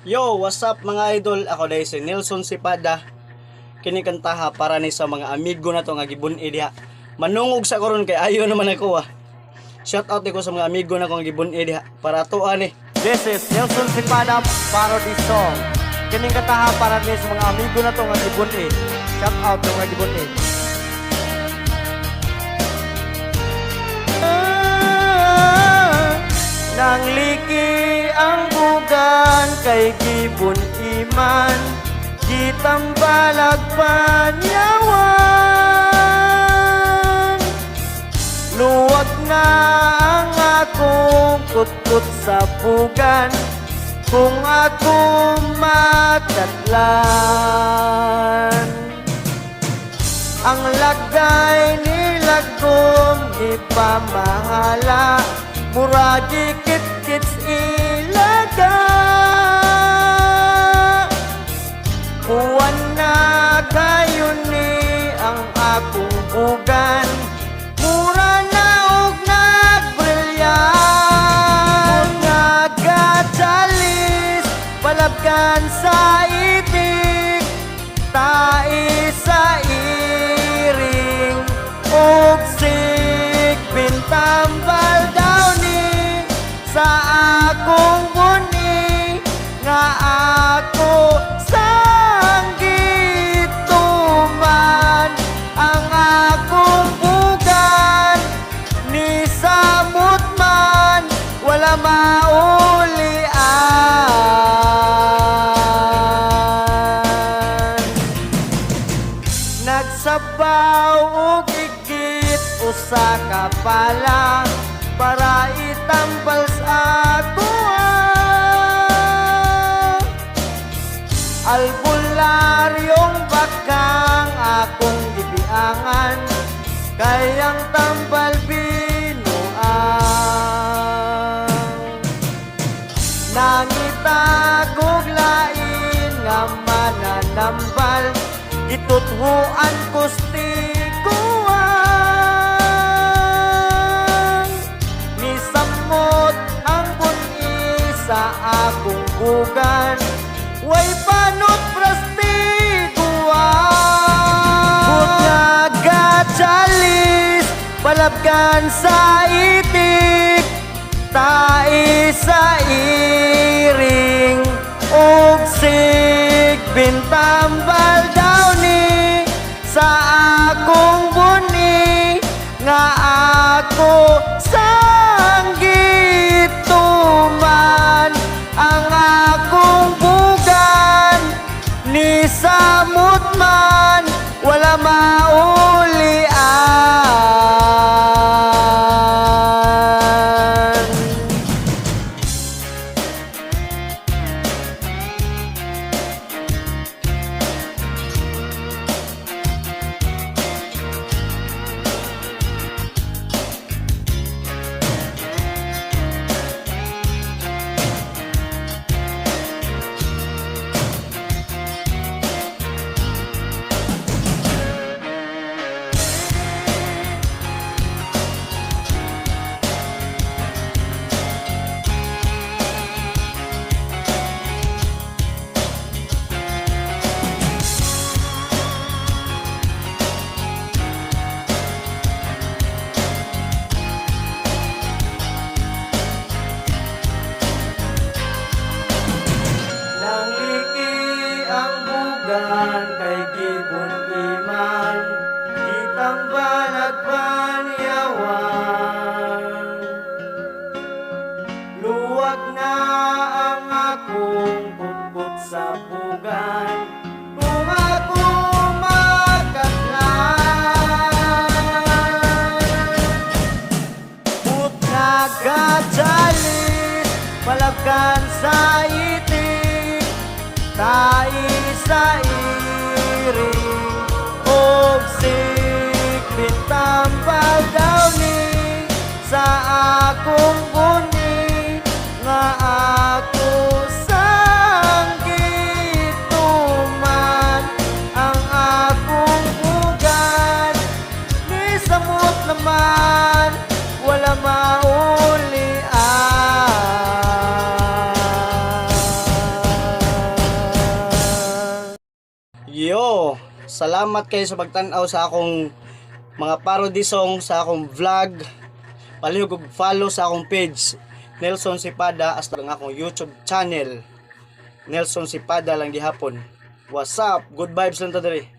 Yo, what's up mga idol? Ako dahil si Nelson Sipada. Kini kantaha para ni sa mga amigo na to nga gibun-i diha. Manungog sa koron kay ayo naman ako ah. Shout out ko sa mga amigo na ko nga gibun-i diha para to ani. This is Nelson Sipada parody song. Kining kataha para ni sa mga amigo na to nga gibun-i. Shout out sa mga gibun-i. Nang liki ang bugan kay gibon iman, gitambalag panyawan. Luwag na ang akong kutkot sa bugan, kung ako matatlan. Ang lagay nilagom di pa mahala, mura dikit-kits ilaga. Buwan na kayo ni ang akong bugan, mura na og nagbrilyan. Nagkatsalis, palabkan sa itik, tai sa iring, og sigbintambal daw ni sa akong buni, nga ako sanggit tuman. Ang akong bugan ni samot man, wala maulian. Nagsabaw og igit usa ka pala para itambal sa atua. Albularyong bakang akong gibiangan, kayang tambal binuang. Nangitagog lain nga mananambal, ituthuan kustiguan. Nisamot ang buni sa akong bugan, way panot prastiguan. But nagkatsalis, palabkan sa itik, tai sa iring, og sigbintambal daw ni sa akong buni, nga ako sanggit tuman. Ang akong bugan ni samot man, wala maulian. Nang liki ang bugan kay gibon iman, gitambalag panyawan. Luwag na ang akong bukod sa bugan, kung ako makatlan. But nagkatsalis, palabkan sa itik, tai sa iring, og sigbintambal daw ni sa akong buni, nga ako sanggit tuman. Ang akong bugan ni samot naman, wala maulian. Yo, salamat kayo sa pagtanaw sa akong mga parody song sa akong vlog. Palihog og follow sa akong page Nelson Sipada as ang akong YouTube channel Nelson Sipada lang gihapon. What's up? Good vibes lang ta diri.